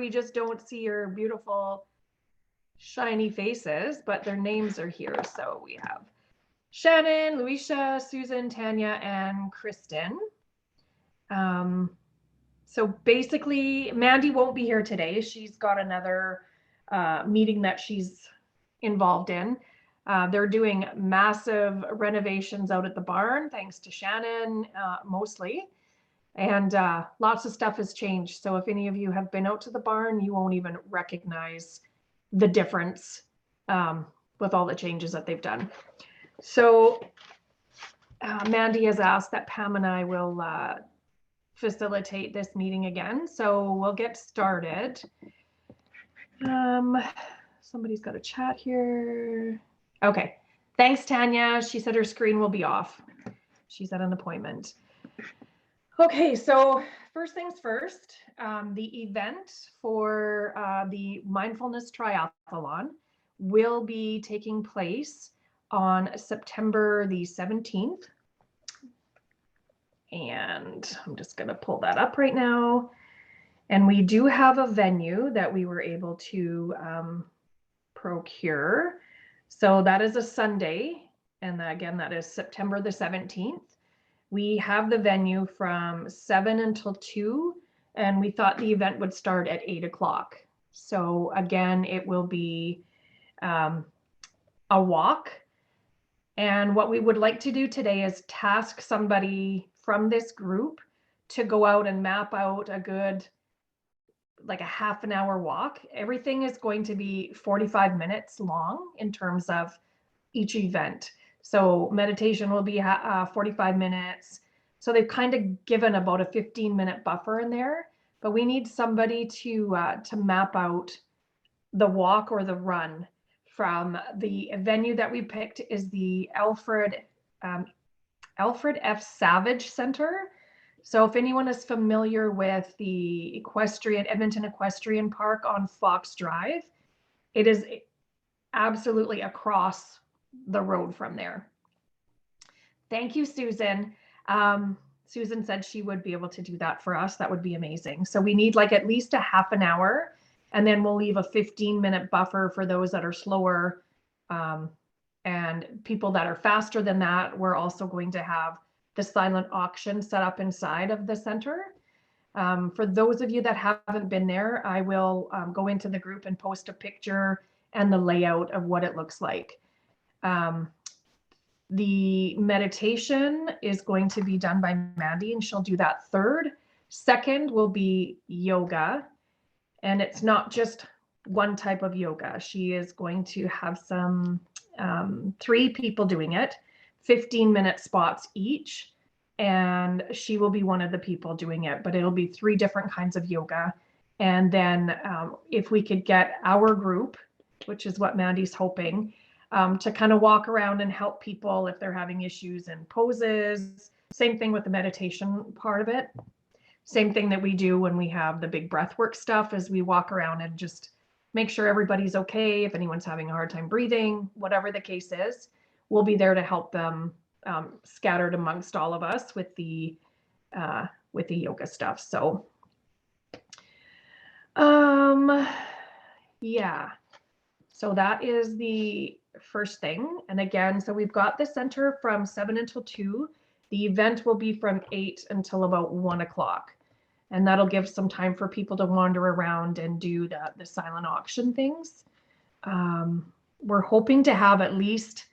we just don't see your beautiful shiny faces, but their names are here. So we have Shannon, Luisha, Susan, Tanya, and Kristen. So basically, Mandy won't be here today. She's got another meeting that she's involved in. They're doing massive renovations out at the barn, thanks to Shannon, mostly. And lots of stuff has changed. So if any of you have been out to the barn, you won't even recognize the difference with all the changes that they've done. So Mandy has asked that Pam and I will facilitate this meeting again. So we'll get started. Somebody's got a chat here. Okay. Thanks, Tanya. She said her screen will be off. She's at an appointment. Okay, so first things first, the event for the Mindfulness Triathlon will be taking place on September the 17th. And I'm just going to pull that up right now. And we do have a venue that we were able to procure. So that is a Sunday. And again, that is September the 17th. We have the venue from 7 until 2. And we thought the event would start at 8 o'clock. So again, it will be a walk. And what we would like to do today is task somebody from this group to go out and map out a good, like a half an hour walk. Everything is going to be 45 minutes long in terms of each event. So meditation will be 45 minutes. So they've kind of given about a 15-minute buffer in there, but we need somebody to map out the walk or the run from the venue that we picked is the Alfred F. Savage Center. So if anyone is familiar with the Edmonton Equestrian Park on Fox Drive, it is absolutely across the road from there. Thank you, Susan. Susan said she would be able to do that for us. That would be amazing. So we need like at least a half an hour, and then we'll leave a 15-minute buffer for those that are slower. And people that are faster than that, we're also going to have the silent auction set up inside of the center. For those of you that haven't been there, I will go into the group and post a picture and the layout of what it looks like. The meditation is going to be done by Mandy, and she'll do that third. Second will be yoga, and it's not just one type of yoga. She is going to have some 3 people doing it, 15-minute spots each, and she will be one of the people doing it, but it'll be 3 different kinds of yoga. And then if we could get our group, which is what Mandy's hoping, to kind of walk around and help people if they're having issues in poses. Same thing with the meditation part of it. Same thing that we do when we have the big breathwork stuff, is we walk around and just make sure everybody's okay. If anyone's having a hard time breathing, whatever the case is, we'll be there to help them, scattered amongst all of us with the yoga stuff. So, yeah. So that is the first thing. And again, so we've got the center from 7 until 2. The event will be from 8 until about 1 o'clock. And that'll give some time for people to wander around and do the silent auction things. We're hoping to have at least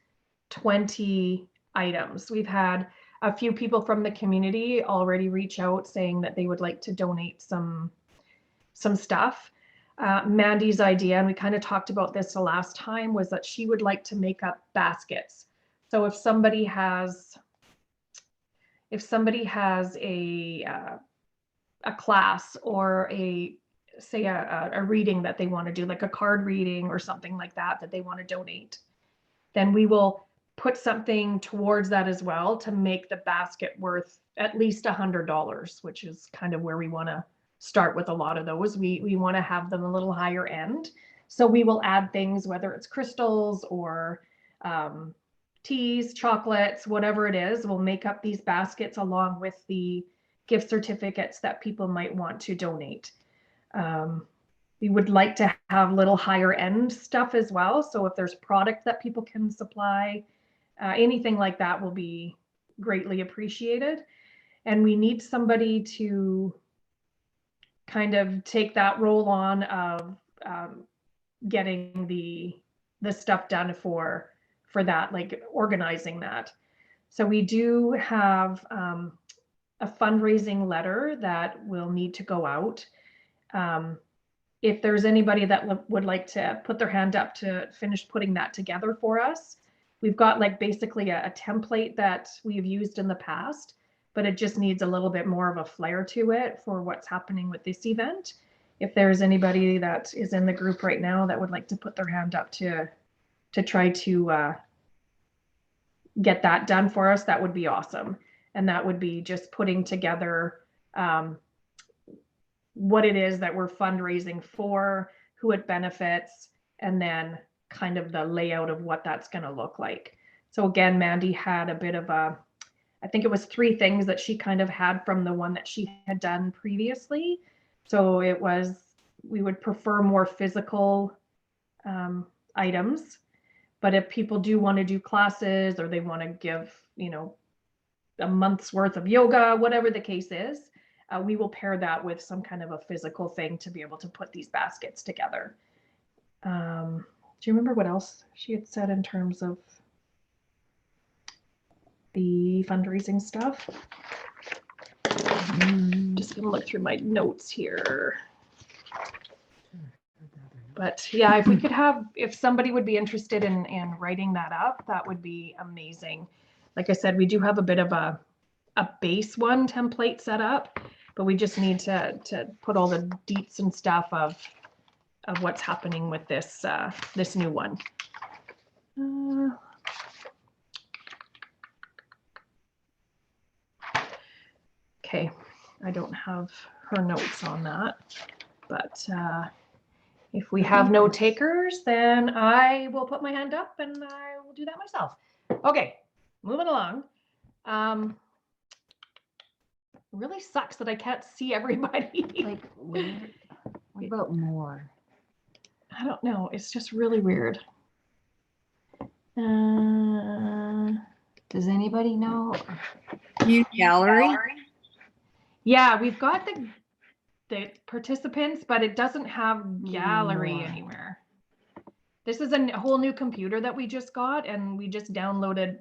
20 items. We've had a few people from the community already reach out saying that they would like to donate some stuff. Mandy's idea, and we kind of talked about this the last time, was that she would like to make up baskets. So if somebody has a class or a reading that they want to do, like a card reading or something like that they want to donate, then we will put something towards that as well to make the basket worth at least $100, which is kind of where we want to start with a lot of those. We want to have them a little higher end. So we will add things, whether it's crystals or teas, chocolates, whatever it is. We'll make up these baskets along with the gift certificates that people might want to donate. We would like to have little higher end stuff as well. So if there's product that people can supply, anything like that will be greatly appreciated. And we need somebody to kind of take that role on of getting the stuff done for that, like organizing that. So we do have a fundraising letter that will need to go out. If there's anybody that would like to put their hand up to finish putting that together for us, we've got like basically a template that we've used in the past, but it just needs a little bit more of a flair to it for what's happening with this event. If there's anybody that is in the group right now that would like to put their hand up to try to get that done for us, that would be awesome. And that would be just putting together what it is that we're fundraising for, who it benefits, and then kind of the layout of what that's going to look like. So again, Mandy had a bit of I think it was 3 things that she kind of had from the one that she had done previously. So it was, we would prefer more physical items, but if people do want to do classes or they want to give, you know, a month's worth of yoga, whatever the case is, we will pair that with some kind of a physical thing to be able to put these baskets together. Do you remember what else she had said in terms of the fundraising stuff? Just gonna look through my notes here. But yeah, if we could have, if somebody would be interested in writing that up, that would be amazing. Like I said, we do have a bit of a base one template set up, but we just need to put all the deets and stuff of what's happening with this this new one. Okay, I don't have her notes on that, but if we have no takers, then I will put my hand up and I will do that myself. Okay, moving along. Really sucks that I can't see everybody. Like, weird. What about more? I don't know. It's just really weird. Does anybody know? View gallery. Yeah, we've got the participants, but it doesn't have gallery More. anywhere. This is a whole new computer that we just got, and we just downloaded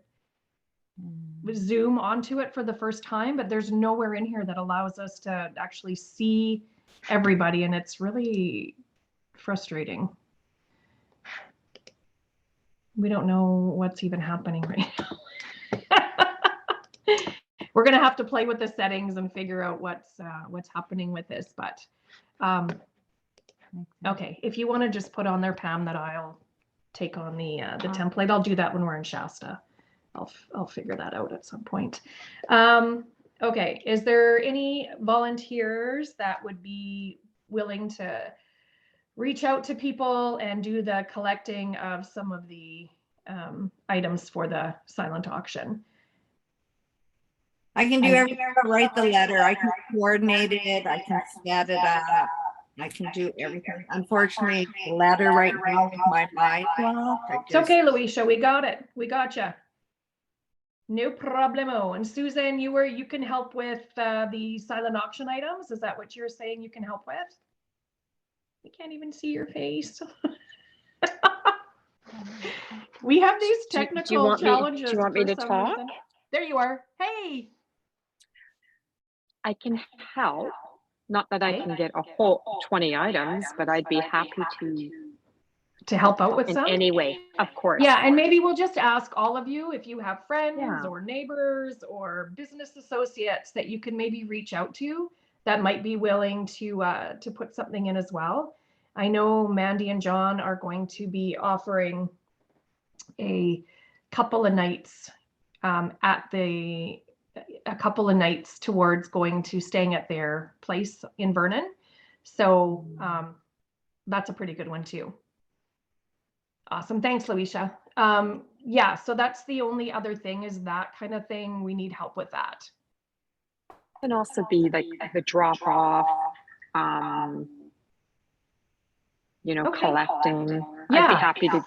Zoom onto it for the first time, but there's nowhere in here that allows us to actually see everybody, and it's really frustrating. We don't know what's even happening right now. We're gonna have to play with the settings and figure out what's happening with this, but okay, if you want to just put on there, Pam, that I'll take on the template. I'll do that when we're in Shasta. I'll figure that out at some point. Okay, is there any volunteers that would be willing to reach out to people and do the collecting of some of the items for the silent auction? I can do everything but write the letter. I can coordinate it. I can set it up. I can do everything. Unfortunately, the letter right now with my mind block. It's okay, Luisha. We got it. We got you. No problemo. And Susan, you can help with the silent auction items. Is that what you're saying you can help with? I can't even see your face. We have these technical challenges. Do you want me to talk? Reason. There you are. Hey. I can help. Not that I can get a whole 20 items, but I'd be happy to help out with in some? any way, of course. Yeah, and maybe we'll just ask all of you if you have friends or neighbors or business associates that you can maybe reach out to that might be willing to put something in as well. I know Mandy and John are going to be offering a couple of nights towards going to staying at their place in Vernon. So that's a pretty good one too. Awesome. Thanks, Luisha. Yeah, so that's the only other thing is that kind of thing. We need help with that. And also be like the drop off, Okay. collecting. I'd be Yeah. happy to,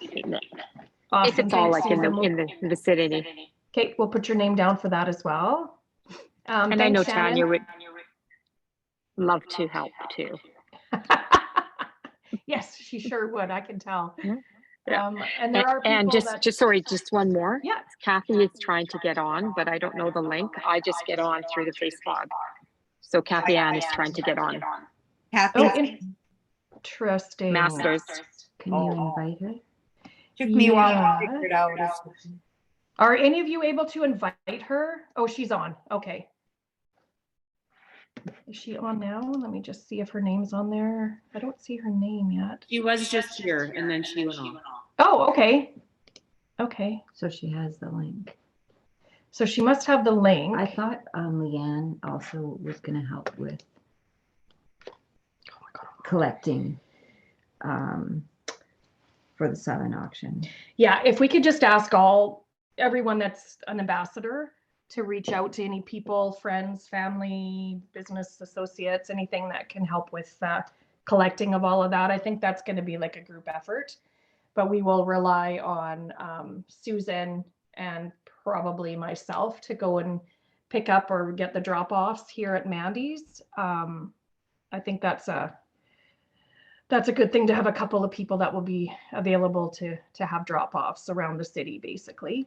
Awesome. if it's all Thanks, like in Susan. the vicinity. Okay, we'll put your name down for that as well. And I thanks, know Shannon. Tanya would love to help too. Yes, she sure would. I can tell. Yeah. And there are people And that just one more. Yeah. Kathy is trying to get on, but I don't know the link. I just get on through the Facebook. So Kathy Ann is trying to get on. Kathy Oh, interesting. Masters. Can you invite her? took me a while to Yeah. figure it out. Are any of you able to invite her? Oh, she's on. Okay. Is she on now? Let me just see if her name's on there. I don't see her name yet. She was just here and then she went off. Oh, okay. Okay. So she has the link. So she must have the link. I thought Leanne also was going to help with collecting for the silent auction. Yeah, if we could just ask everyone that's an ambassador to reach out to any people, friends, family, business associates, anything that can help with collecting of all of that. I think that's going to be like a group effort, but we will rely on Susan and probably myself to go and pick up or get the drop-offs here at Mandy's. I think that's a good thing to have a couple of people that will be available to have drop-offs around the city, basically.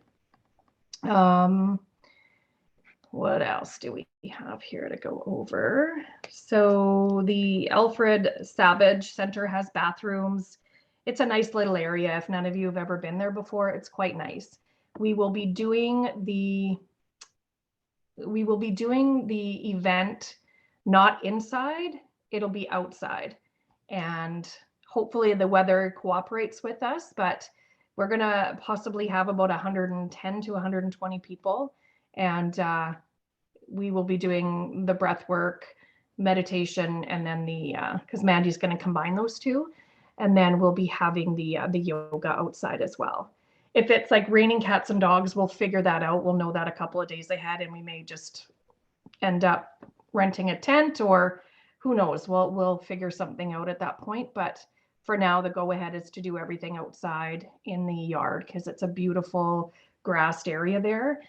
What else do we have here to go over? So the Alfred Savage Center has bathrooms. It's a nice little area. If none of you have ever been there before, it's quite nice. We will be doing the event not inside, it'll be outside. And hopefully the weather cooperates with us, but we're gonna possibly have about 110 to 120 people. And we will be doing the breath work, meditation, and then because Mandy's going to combine those two. And then we'll be having the yoga outside as well. If it's like raining cats and dogs, we'll figure that out. We'll know that a couple of days ahead, and we may just end up renting a tent, or who knows, we'll figure something out at that point. But for now, the go ahead is to do everything outside in the yard because it's a beautiful grassed area there.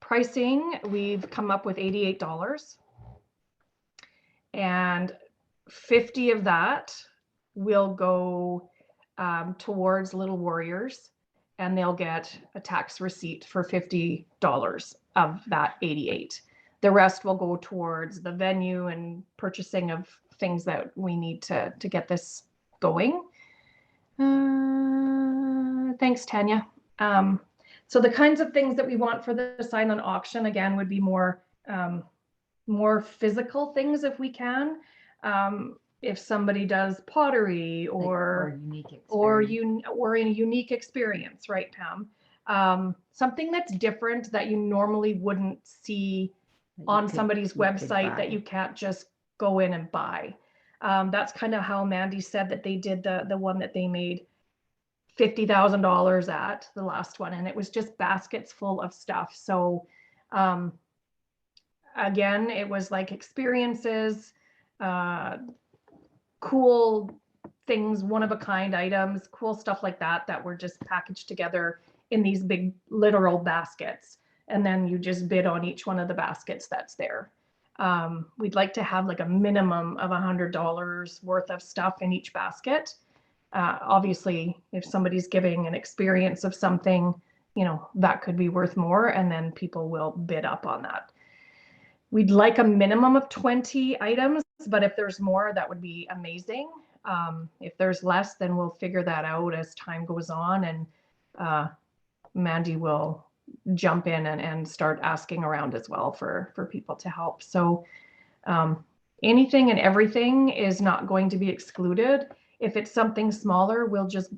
Pricing, we've come up with $88, and 50 of that will go towards Little Warriors, and they'll get a tax receipt for $50 of that 88. The rest will go towards the venue and purchasing of things that we need to get this going. Thanks, Tanya. So the kinds of things that we want for the silent auction, again, would be more physical things if we can. If somebody does pottery or a unique experience, right, Pam? Something that's different that you normally wouldn't see on somebody's website that you can't just go in and buy. That's kind of how Mandy said that they did the one that they made $50,000 at, the last one, and it was just baskets full of stuff. So again, it was like experiences, cool things, one-of-a-kind items, cool stuff like that were just packaged together in these big literal baskets, and then you just bid on each one of the baskets that's there. We'd like to have like a minimum of $100 worth of stuff in each basket. Obviously, if somebody's giving an experience of something, that could be worth more, and then people will bid up on that. We'd like a minimum of 20 items, but if there's more, that would be amazing. If there's less, then we'll figure that out as time goes on, and Mandy will jump in and start asking around as well for people to help. So anything and everything is not going to be excluded. If it's something smaller, we'll just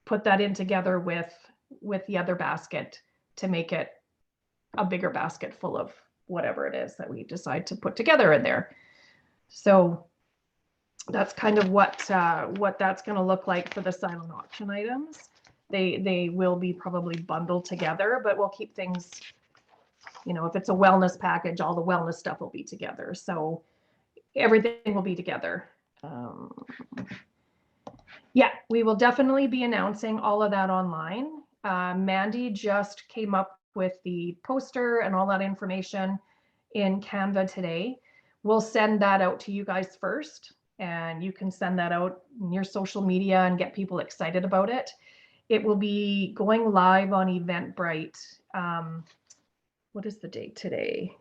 put that in together with the other basket to make it a bigger basket full of whatever it is that we decide to put together in there. So that's kind of what that's going to look like for the silent auction items. They will be probably bundled together, but we'll keep things, if it's a wellness package, all the wellness stuff will be together. So everything will be together. Yeah, we will definitely be announcing all of that online. Mandy just came up with the poster and all that information in Canva today. We'll send that out to you guys first, and you can send that out in your social media and get people excited about it. It will be going live on Eventbrite. What is the date today?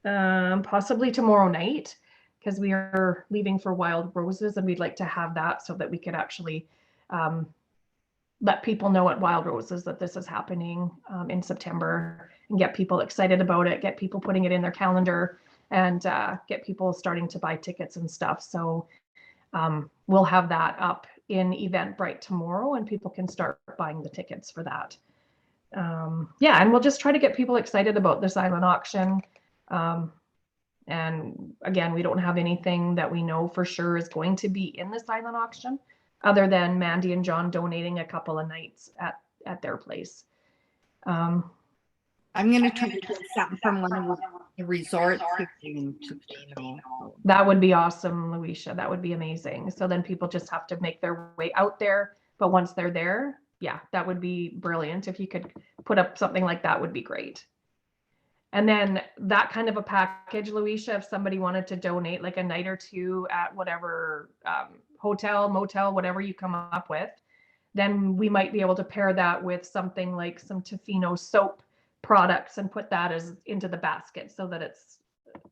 Possibly tomorrow night, because we are leaving for Wild Roses, and we'd like to have that so that we could actually let people know at Wild Roses that this is happening in September, and get people excited about it, get people putting it in their calendar, and get people starting to buy tickets and stuff. So we'll have that up in Eventbrite tomorrow, and people can start buying the tickets for that. Yeah, and we'll just try to get people excited about the silent auction. And again, we don't have anything that we know for sure is going to be in the silent auction, other than Mandy and John donating a couple of nights at their place. I'm going to try to get something from one of the resorts. That would be awesome, Luisha. That would be amazing. So then people just have to make their way out there. But once they're there, yeah, that would be brilliant. If you could put up something like that, would be great. And then that kind of a package, Luisha, if somebody wanted to donate like a night or two at whatever hotel, motel, whatever you come up with, then we might be able to pair that with something like some Tofino soap products and put that as into the basket, so that it's,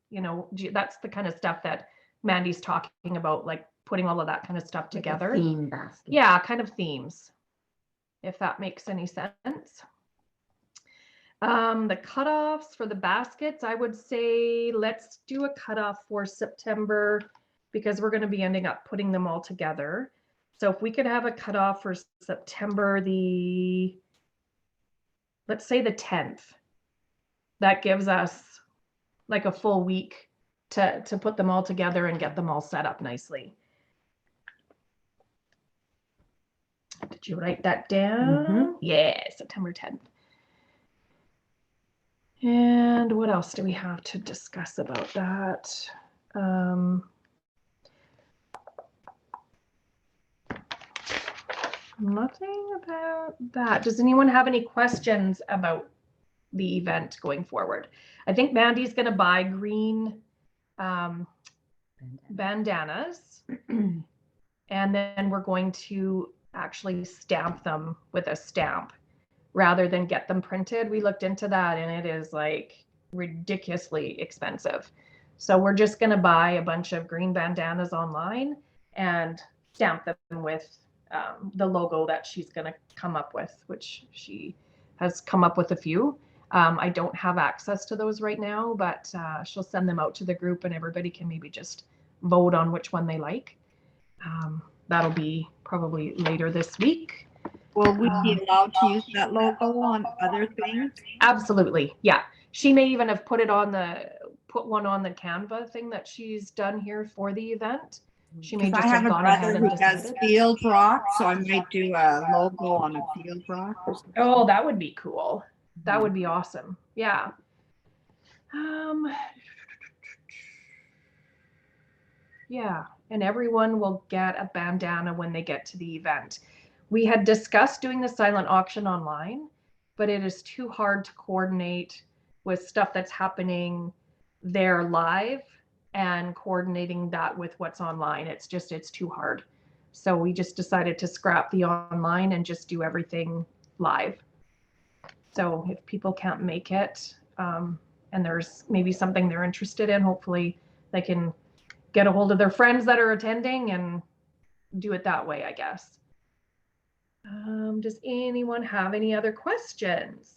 you know, that's the kind of stuff that Mandy's talking about, like putting all of that kind of stuff together. Like a theme basket. Yeah, kind of themes, if that makes any sense. The cutoffs for the baskets, I would say let's do a cutoff for September, because we're going to be ending up putting them all together. So if we could have a cutoff for September, let's say the 10th, that gives us like a full week to put them all together and get them all set up nicely. Did you write that down? Mhm. Yeah, September 10th. And what else do we have to discuss about that? Nothing about that. Does anyone have any questions about the event going forward? I think Mandy's going to buy green bandanas, and then we're going to actually stamp them with a stamp rather than get them printed. We looked into that, and it is like ridiculously expensive. So we're just going to buy a bunch of green bandanas online and stamp them with the logo that she's going to come up with, which she has come up with a few. I don't have access to those right now, but she'll send them out to the group, and everybody can maybe just vote on which one they like. That'll be probably later this week. Will we be allowed to use that logo on other things? Absolutely. Yeah. She may even have put one on the Canva thing that she's done here for the event. She may just I have have a gone ahead brother and who does decided. field rock, so I might do a logo on a field rock or something. Oh, that would be cool. That would be awesome. Yeah. Yeah, and everyone will get a bandana when they get to the event. We had discussed doing the silent auction online, but it is too hard to coordinate with stuff that's happening there live and coordinating that with what's online. It's too hard. So we just decided to scrap the online and just do everything live. So if people can't make it, and there's maybe something they're interested in, hopefully they can get a hold of their friends that are attending and do it that way, I guess. Does anyone have any other questions?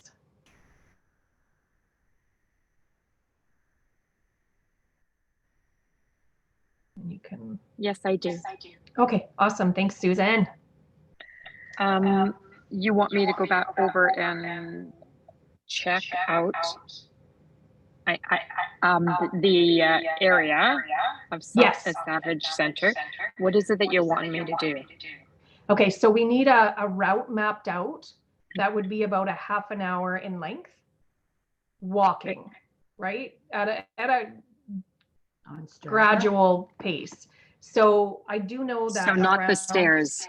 You can. Yes, I do. Okay, awesome. Thanks, Susan. You want me to go back over and check out the area of Yes. Savage Center? What is it that you're wanting me to do? Okay, so we need a route mapped out that would be about a half an hour in length, walking, right? At a gradual pace. So I do know that. So not the stairs.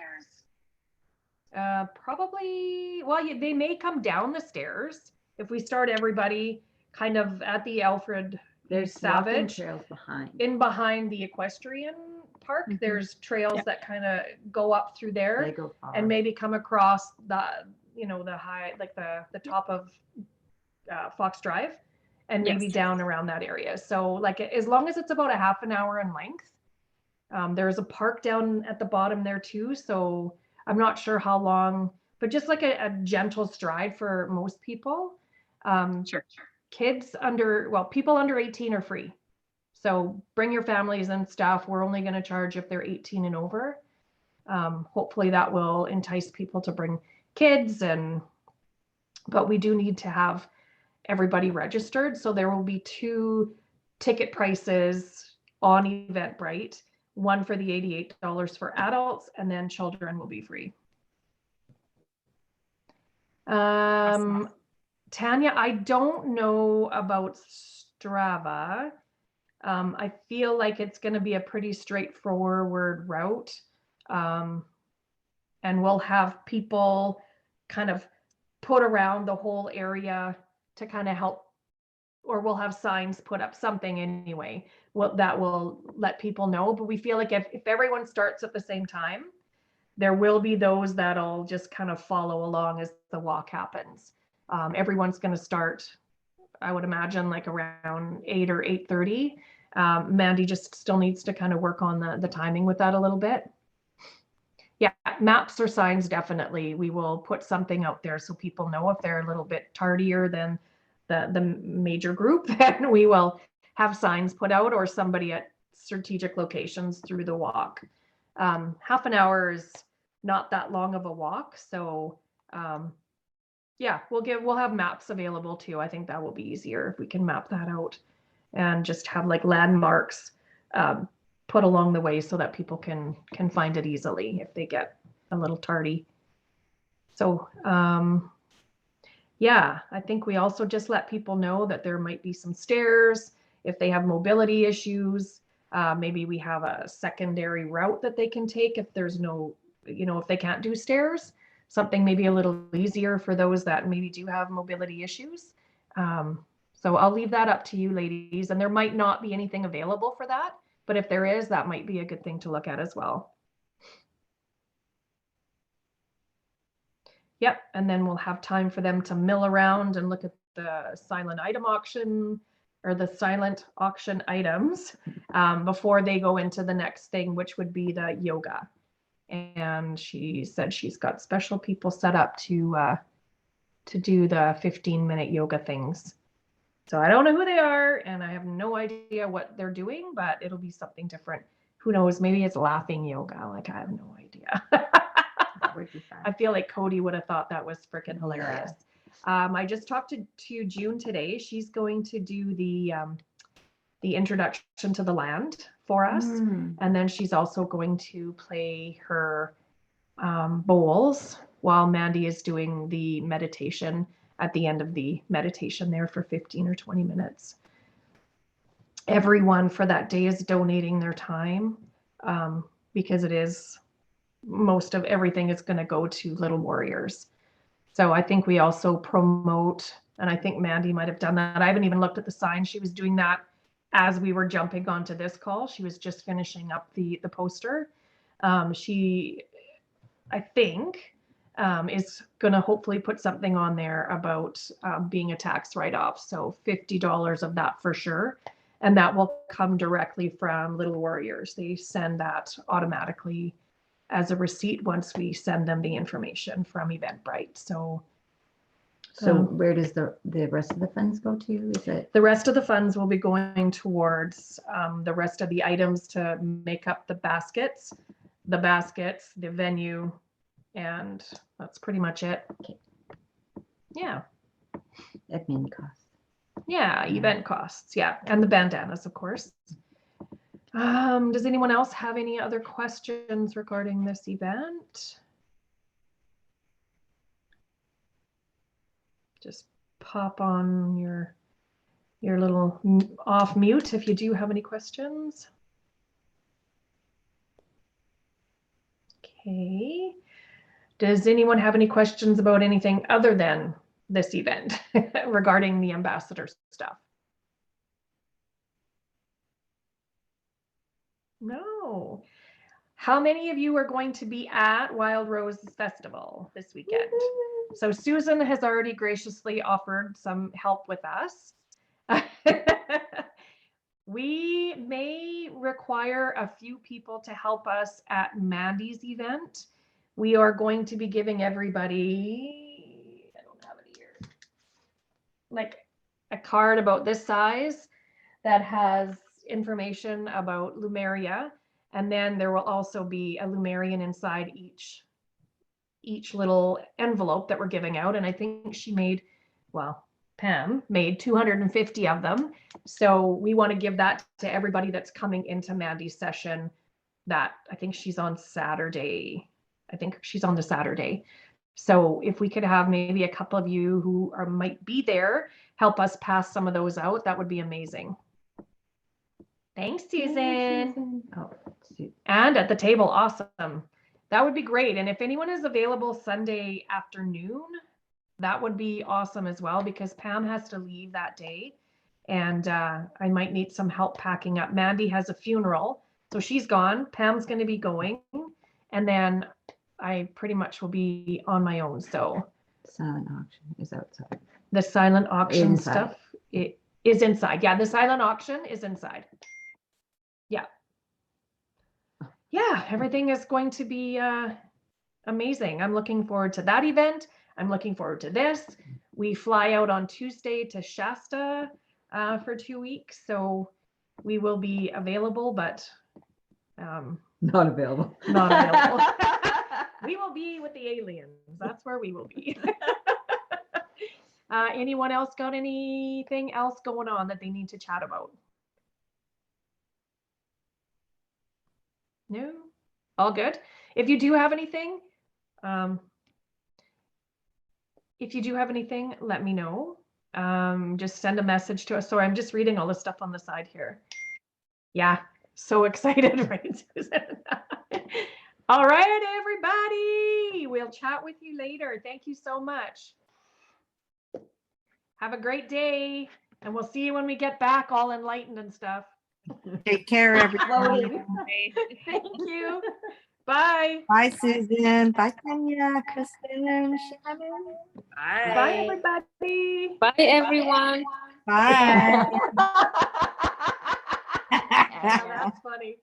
Probably, well, they may come down the stairs if we start everybody kind of at the Alfred There's walking Savage trails behind. in behind the equestrian park. Mhm. There's trails Yep. that kind of go up through there They go far. and maybe come across the, the high, like the top of Fox Drive and maybe Yes. down around that area. So like as long as it's about a half an hour in length, there's a park down at the bottom there too. So I'm not sure how long, but just like a gentle stride for most people. Sure. People under 18 are free. So bring your families and stuff. We're only going to charge if they're 18 and over. Hopefully that will entice people to bring kids, but we do need to have everybody registered. So there will be 2 ticket prices on Eventbrite, one for the $88 for adults, and then children will be free. Awesome. Tanya, I don't know about Strava. I feel like it's going to be a pretty straightforward route. And we'll have people kind of put around the whole area to kind of help, or we'll have signs put up, something anyway, that will let people know. But we feel like if everyone starts at the same time, there will be those that'll just kind of follow along as the walk happens. Everyone's going to start, I would imagine, like around 8 or 8:30. Mandy just still needs to kind of work on the timing with that a little bit. Yeah, maps or signs, definitely. We will put something out there so people know if they're a little bit tardier than the major group, then we will have signs put out or somebody at strategic locations through the walk. Half an hour is not that long of a walk. So yeah, we'll have maps available too. I think that will be easier if we can map that out and just have like landmarks put along the way so that people can find it easily if they get a little tardy. So yeah, I think we also just let people know that there might be some stairs if they have mobility issues. Maybe we have a secondary route that they can take if there's no, if they can't do stairs, something maybe a little easier for those that maybe do have mobility issues. So I'll leave that up to you ladies, and there might not be anything available for that, but if there is, that might be a good thing to look at as well. Yep, and then we'll have time for them to mill around and look at the silent item auction or the silent auction items before they go into the next thing, which would be the yoga. And she said she's got special people set up to do the 15-minute yoga things. So I don't know who they are, and I have no idea what they're doing, but it'll be something different. Who knows? Maybe it's laughing yoga. Like, I have no idea. That would be fun. I feel like Cody would have thought that was freaking hilarious. I just talked to June today. She's going to do the introduction to the land for us. And then she's also going to play her bowls while Mandy is doing the meditation at the end of the meditation there for 15 or 20 minutes. Everyone for that day is donating their time because it is, most of everything is going to go to Little Warriors. So I think we also promote, and I think Mandy might have done that. I haven't even looked at the sign. She was doing that as we were jumping onto this call. She was just finishing up the poster. She, I think, is going to hopefully put something on there about being a tax write-off. So $50 of that for sure. And that will come directly from Little Warriors. They send that automatically as a receipt once we send them the information from Eventbrite. So where does the rest of the funds go to? Is it the rest of the funds will be going towards the rest of the items to make up the baskets, the venue, and that's pretty much it. Okay. Yeah. admin costs? Yeah, event costs. Yeah, and the bandanas, of course. Does anyone else have any other questions regarding this event? Just pop on your little off mute if you do have any questions. Okay. Does anyone have any questions about anything other than this event regarding the ambassador stuff? No. How many of you are going to be at Wild Rose Festival this weekend? So Susan has already graciously offered some help with us. We may require a few people to help us at Mandy's event. We are going to be giving everybody, I don't have it here, like a card about this size that has information about Lumeria. And then there will also be a Lumerian inside each little envelope that we're giving out. And I think she made, well, Pam made 250 of them. So we want to give that to everybody that's coming into Mandy's session. That I think she's on Saturday. I think she's on the Saturday. So if we could have maybe a couple of you who might be there, help us pass some of those out, that would be amazing. Thanks, Susan. Oh, And at the table, awesome. That would be great. And if anyone is available Sunday afternoon, that would be awesome as well, because Pam has to leave that day. And I might need some help packing up. Mandy has a funeral, so she's gone. Pam's going to be going. And then I pretty much will be on my own. So silent auction is outside. The silent auction Inside. stuff, it is inside. Yeah, the silent auction is inside. Yeah. Yeah, everything is going to be amazing. I'm looking forward to that event. I'm looking forward to this. We fly out on Tuesday to Shasta for 2 weeks. So we will be available, but Not available. not available. We will be with the aliens. That's where we will be. Anyone else got anything else going on that they need to chat about? No? All good? If you do have anything, let me know. Just send a message to us. Sorry, I'm just reading all the stuff on the side here. Yeah, so excited, right, Susan? All right, everybody. We'll chat with you later. Thank you so much. Have a great day, and we'll see you when we get back all enlightened and stuff. Take care, everybody. Thank you. Bye. Bye, Susan. Bye, Kenya, Kristen, Shannon. Bye, everybody. Bye, everyone. Bye. Yeah, that's funny.